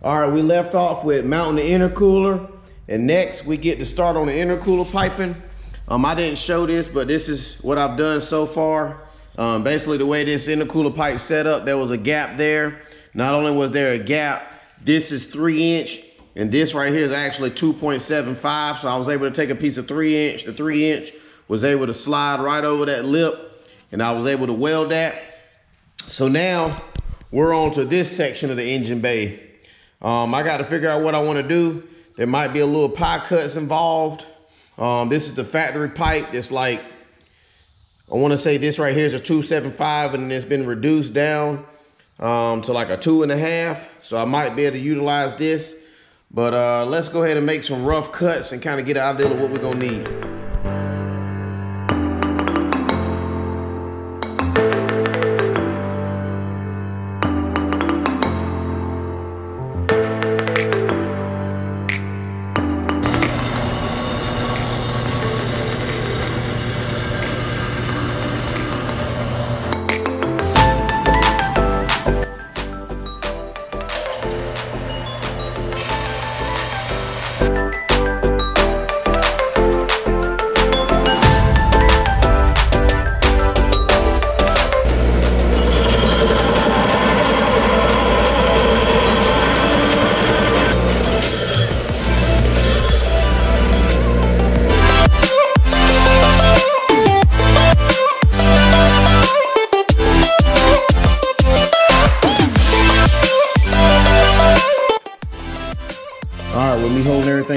All right, we left off with mounting the intercooler, and next we get to start on the intercooler piping. I didn't show this, but this is what I've done so far. Basically the way this intercooler pipe set up, there was a gap there. Not only was there a gap, this is 3" and this right here is actually 2.75. So I was able to take a piece of 3". The 3" was able to slide right over that lip, and I was able to weld that. So now we're on to this section of the engine bay. I got to figure out what I want to do. There might be a little pie cuts involved. This is the factory pipe. That's like, I want to say this right here is a 2.75, and it's been reduced down to like a 2.5. So I might be able to utilize this. But let's go ahead and make some rough cuts and kind of get an idea of what we're gonna need.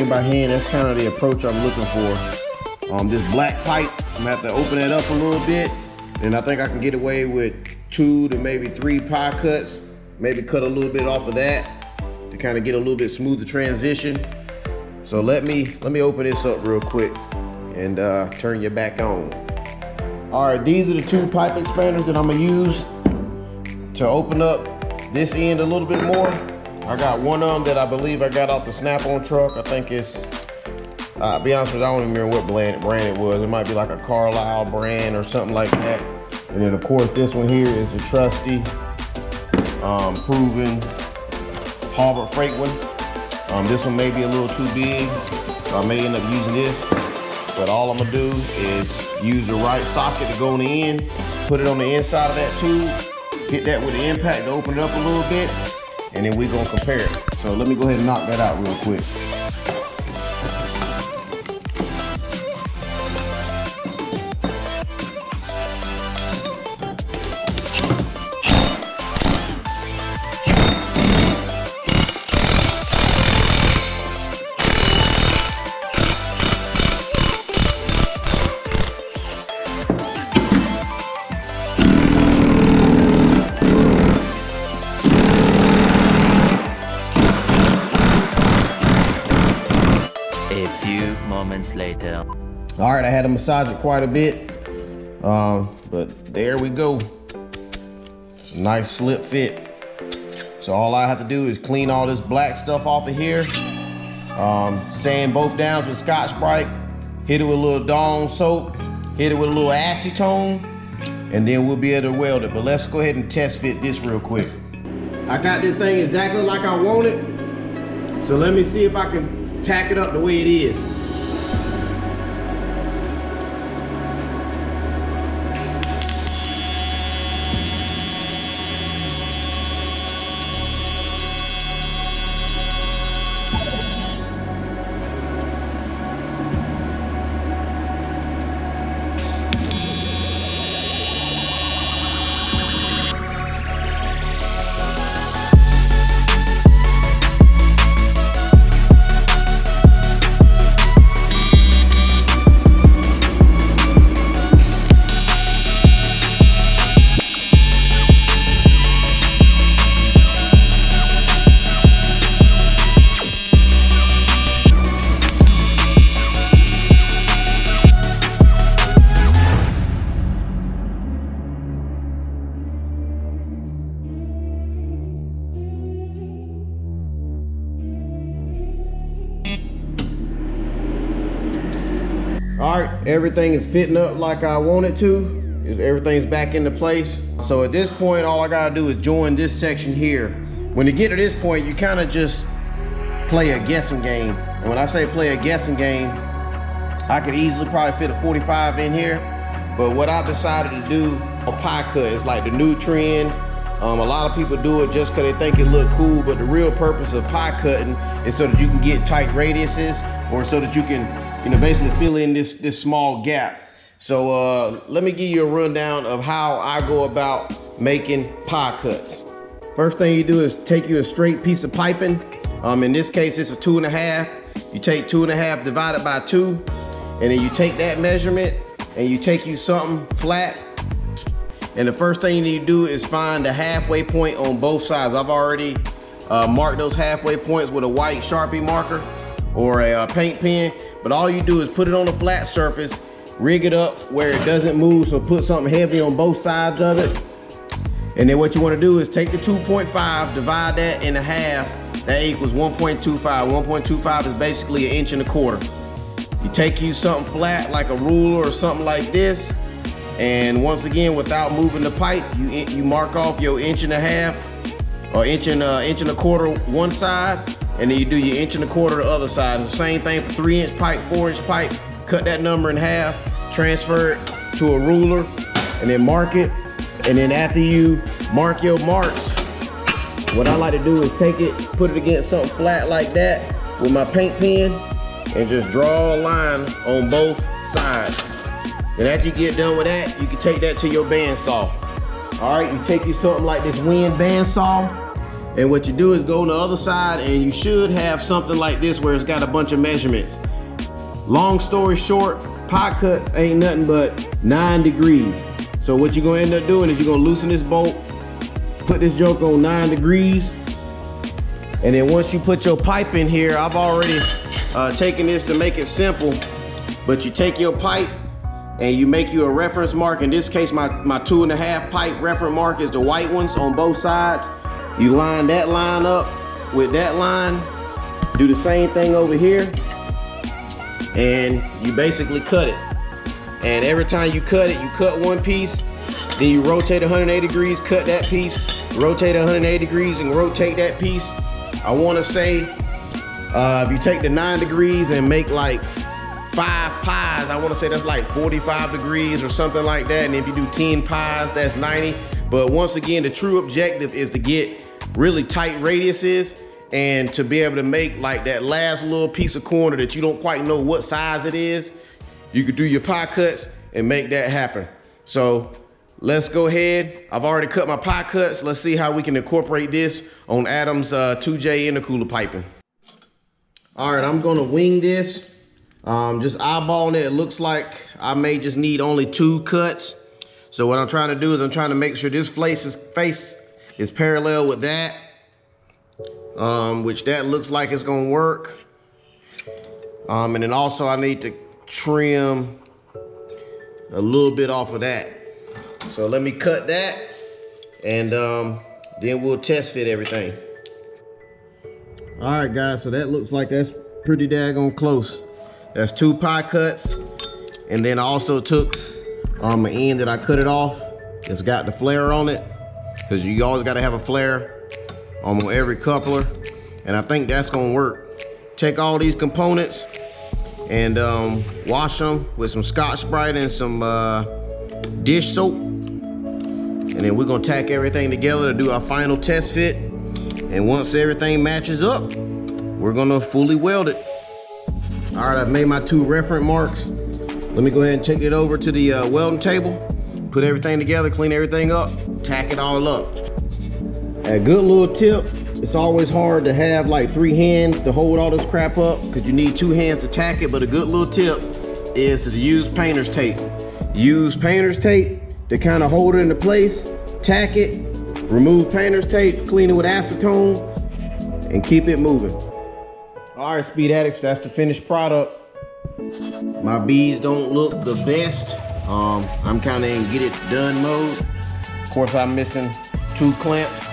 By hand, that's kind of the approach I'm looking for. This black pipe, I'm gonna have to open it up a little bit, and I think I can get away with 2 to maybe 3 pie cuts, maybe cut a little bit off of that to kind of get a little bit smoother transition. So let me open this up real quick and turn you back on. All right, these are the 2 pipe expanders that I'm gonna use to open up this end a little bit more. I got one of them that I believe I got off the Snap-on truck. I think it's, I'll be honest with you, I don't even remember what brand it was. It might be like a Carlisle brand or something like that. And then of course this one here is the trusty, proven Harbor Freight one. This one may be a little too big, so I may end up using this. But all I'm gonna do is use the right socket to go on the end, put it on the inside of that tube, hit that with the impact to open it up a little bit, and then we're gonna compare it. So let me go ahead and knock that out real quick. Later. All right, I had to massage it quite a bit, but there we go. It's a nice slip fit. So all I have to do is clean all this black stuff off of here, sand both downs with Scotch-Brite, hit it with a little Dawn soap, hit it with a little acetone, and then we'll be able to weld it. But let's go ahead and test fit this real quick. I got this thing exactly like I want it, so let me see if I can tack it up the way it is. All right, everything is fitting up like I want it to. Everything's back into place. So at this point, all I gotta do is join this section here When you get to this point, you kind of just play a guessing game. And when I say play a guessing game, I could easily probably fit a 45 in here. But what I've decided to do, a pie cut is like the new trend. A lot of people do it just because they think it look cool, but the real purpose of pie cutting is so that you can get tight radiuses, or so that you can, you know, basically fill in this small gap. So let me give you a rundown of how I go about making pie cuts. First thing you do is take you a straight piece of piping. In this case, it's a 2.5. You take 2.5 divided by 2, and then you take that measurement and you take you something flat. And the first thing you need to do is find the halfway point on both sides. I've already marked those halfway points with a white Sharpie marker or a paint pen. But all you do is put it on a flat surface, rig it up where it doesn't move, so put something heavy on both sides of it. And then what you want to do is take the 2.5, divide that in half. That equals 1.25. 1.25 is basically 1.25 inches. You take you something flat like a ruler or something like this, and once again, without moving the pipe, you mark off your 1.5 or 1.25 one side, and then you do your 1.25 the other side. It's the same thing for 3-inch pipe, 4-inch pipe. Cut that number in half, transfer it to a ruler, and then mark it. And then after you mark your marks, what I like to do is take it, put it against something flat like that with my paint pen, and just draw a line on both sides. And after you get done with that, you can take that to your bandsaw. All right, you take you something like this wind bandsaw, and what you do is go on the other side, and you should have something like this where it's got a bunch of measurements. Long story short, pie cuts ain't nothing but 9 degrees. So what you're gonna end up doing is you're gonna loosen this bolt, put this joke on 9 degrees, and then once you put your pipe in here, I've already taken this to make it simple, but you take your pipe and you make you a reference mark. In this case, my 2.5 pipe reference mark is the white ones on both sides. You line that line up with that line, do the same thing over here, and you basically cut it. And every time you cut it, you cut one piece, then you rotate 180 degrees, cut that piece, rotate 180 degrees, and rotate that piece. I want to say if you take the 9 degrees and make like 5 pies, I want to say that's like 45 degrees or something like that. And if you do 10 pies, that's 90. But once again, the true objective is to get really tight radiuses and to be able to make like that last little piece of corner that you don't quite know what size it is. You could do your pie cuts and make that happen. So let's go ahead. I've already cut my pie cuts. Let's see how we can incorporate this on Adam's 2J intercooler piping. All right, I'm gonna wing this. Just eyeballing it. It looks like I may just need only 2 cuts. So what I'm trying to do is I'm trying to make sure this face is parallel with that, which that looks like it's gonna work. And then also I need to trim a little bit off of that. So let me cut that, and then we'll test fit everything. All right, guys, so that looks like that's pretty daggone close. That's 2 pie cuts, and then I also took an end that I cut it off. It's got the flare on it, because you always got to have a flare on every coupler, and I think that's gonna work. Take all these components and wash them with some Scotch-Brite and some dish soap, and then we're gonna tack everything together to do our final test fit. And once everything matches up, we're gonna fully weld it. All right, I've made my 2 reference marks. Let me go ahead and take it over to the welding table, put everything together, clean everything up, tack it all up. A good little tip, it's always hard to have like 3 hands to hold all this crap up, because you need 2 hands to tack it, but a good little tip is to use painter's tape. Use painter's tape to kind of hold it into place, tack it, remove painter's tape, clean it with acetone, and keep it moving. All right, Speed Addicts, that's the finished product. My beads don't look the best. I'm kind of in get it done mode. Of course, I'm missing 2 clamps,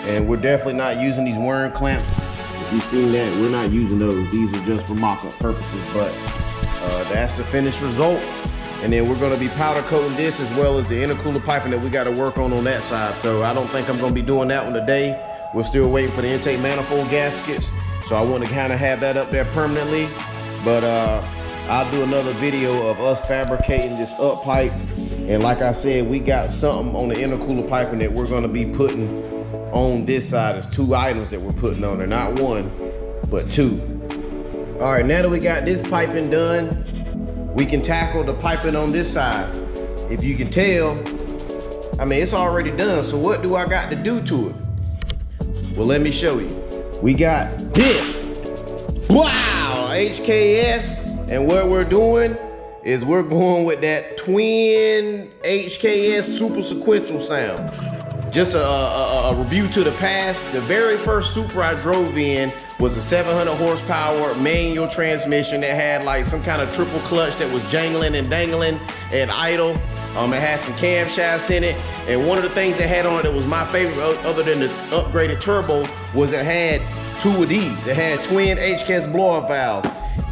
and we're definitely not using these worm clamps. If you've seen that, we're not using those. These are just for mock-up purposes, but that's the finished result. And then we're gonna be powder coating this, as well as the intercooler piping that we gotta work on that side. So I don't think I'm gonna be doing that one today. We're still waiting for the intake manifold gaskets. So I want to kind of have that up there permanently. But I'll do another video of us fabricating this up pipe. And like I said, we got something on the intercooler piping that we're gonna be putting on this side. There's 2 items that we're putting on there, not 1, but 2. All right, now that we got this piping done, we can tackle the piping on this side. If you can tell, I mean, it's already done. So what do I got to do to it? Well, let me show you. We got this. Wow, HKS. And what we're doing is we're going with that twin HKS super sequential sound. Just a review to the past. The very first Supra I drove in was a 700 horsepower manual transmission that had like some kind of triple clutch that was jangling and dangling at idle. It had some camshafts in it. And one of the things it had on it that was my favorite, other than the upgraded turbo, was it had 2 of these. It had twin HKS blow-off valves.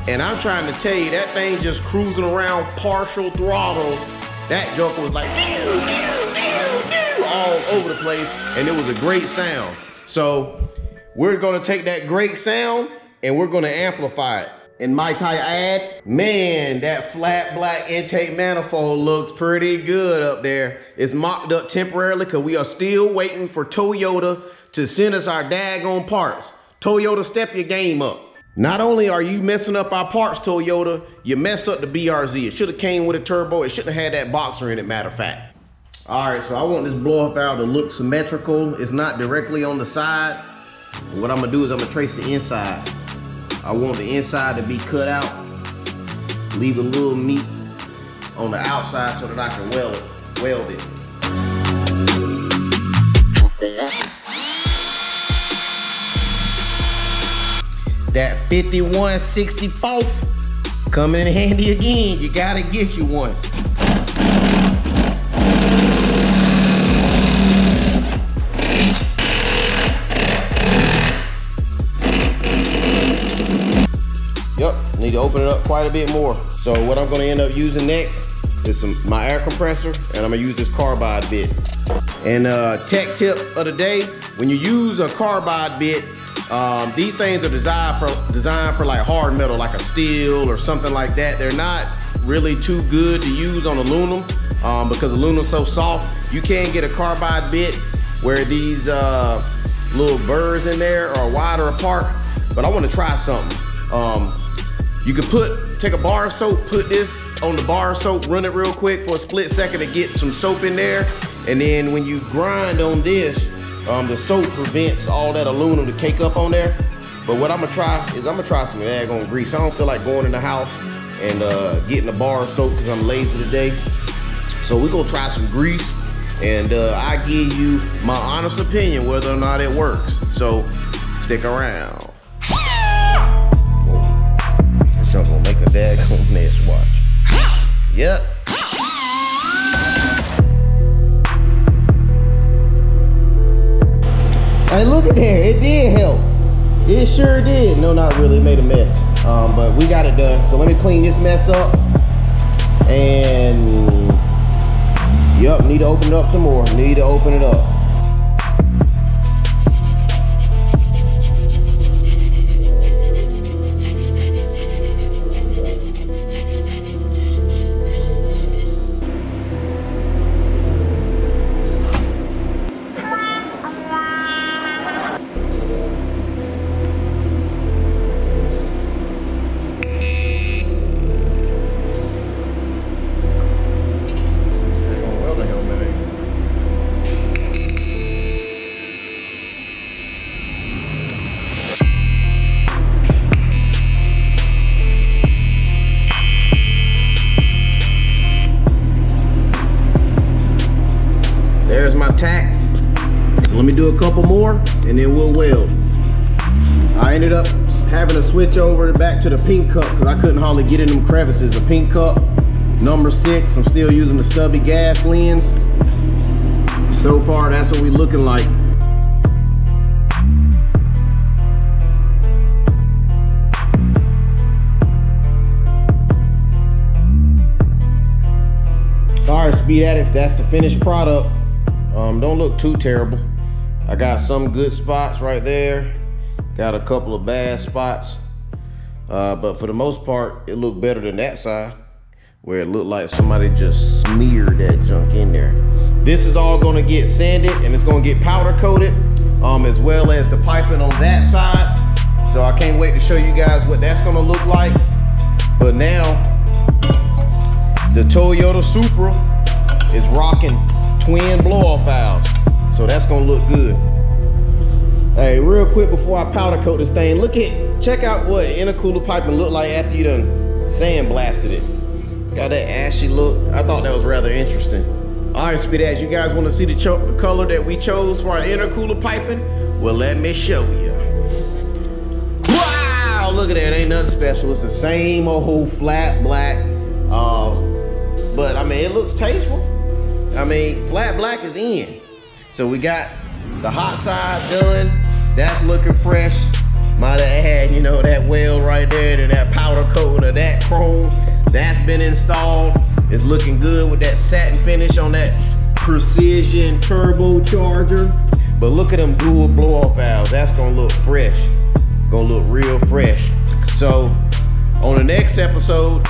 And I'm trying to tell you, that thing just cruising around partial throttle. That joker was like all over the place, and it was a great sound. So we're gonna take that great sound and we're gonna amplify it. And might I add, man, that flat black intake manifold looks pretty good up there. It's mocked up temporarily because we are still waiting for Toyota to send us our daggone parts. Toyota, step your game up. Not only are you messing up our parts, Toyota, you messed up the BRZ. It should have came with a turbo. It shouldn't have had that boxer in it, matter of fact. All right, so I want this blow-off valve to look symmetrical. It's not directly on the side. What I'm gonna do is I'm gonna trace the inside. I want the inside to be cut out. Leave a little meat on the outside so that I can weld it. That 5164 coming in handy again. You gotta get you one. Yep, need to open it up quite a bit more. So what I'm gonna end up using next is my air compressor, and I'm gonna use this carbide bit. And tech tip of the day, when you use a carbide bit, these things are designed for like hard metal, like a steel or something like that. They're not really too good to use on aluminum because aluminum's so soft. You can get a carbide bit where these little burrs in there are wider apart, but I want to try something. You could take a bar of soap, put this on the bar of soap, run it real quick for a split second to get some soap in there, and then when you grind on this, the soap prevents all that aluminum to cake up on there. But what I'm gonna try is I'm gonna try some daggone grease. I don't feel like going in the house and getting a bar of soap because I'm lazy today. So we're gonna try some grease, and I give you my honest opinion whether or not it works. So stick around. This junk gonna make a daggone mess, watch. Yep. Hey, look at there, it did help. It sure did. No, not really, it made a mess. But we got it done. So let me clean this mess up. And, yep, need to open it up some more. Need to open it up. There's my tack. So let me do a couple more and then we'll weld. I ended up having to switch over back to the pink cup because I couldn't hardly get in them crevices. A pink cup, number 6. I'm still using the stubby gas lens. So far, that's what we're looking like. All right, Speed Addicts, that's the finished product. Don't look too terrible. I got some good spots right there. Got a couple of bad spots. But for the most part, it looked better than that side, where it looked like somebody just smeared that junk in there. This is all gonna get sanded and it's gonna get powder coated, as well as the piping on that side. So I can't wait to show you guys what that's gonna look like. But now, the Toyota Supra is rocking twin blow-off valves. So that's gonna look good. Hey, real quick before I powder coat this thing, check out what intercooler piping look like after you done sandblasted it. Got that ashy look. I thought that was rather interesting. All right, Speedads, you guys want to see the color that we chose for our intercooler piping? Well, let me show you. Wow, look at that, ain't nothing special. It's the same old flat black. But I mean, it looks tasteful. I mean, flat black is in. So we got the hot side done. That's looking fresh. Might have had, you know, that well right there and that powder coating of that chrome. That's been installed. It's looking good with that satin finish on that precision turbocharger. But look at them dual blow-off valves. That's gonna look fresh. Gonna look real fresh. So on the next episode,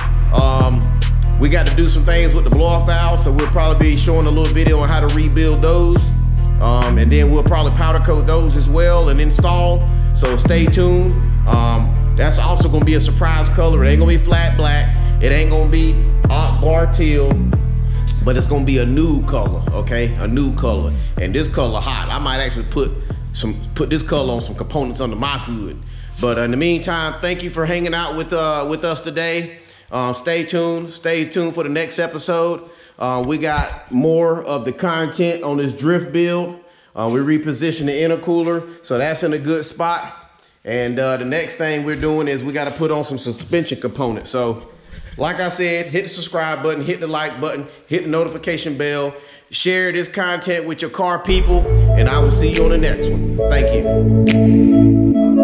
we got to do some things with the blow-off valves. So we'll probably be showing a little video on how to rebuild those. And then we'll probably powder coat those as well and install. So stay tuned. That's also gonna be a surprise color. It ain't gonna be flat black. It ain't gonna be bar teal, but it's gonna be a nude color, okay? A nude color. And this color hot. I might actually put this color on some components under my hood. But in the meantime, thank you for hanging out with us today. Stay tuned for the next episode. We got more of the content on this drift build. We repositioned the intercooler, so that's in a good spot. And the next thing we're doing is we got to put on some suspension components. So like I said, hit the subscribe button, hit the like button, hit the notification bell, share this content with your car people, and I will see you on the next one. Thank you.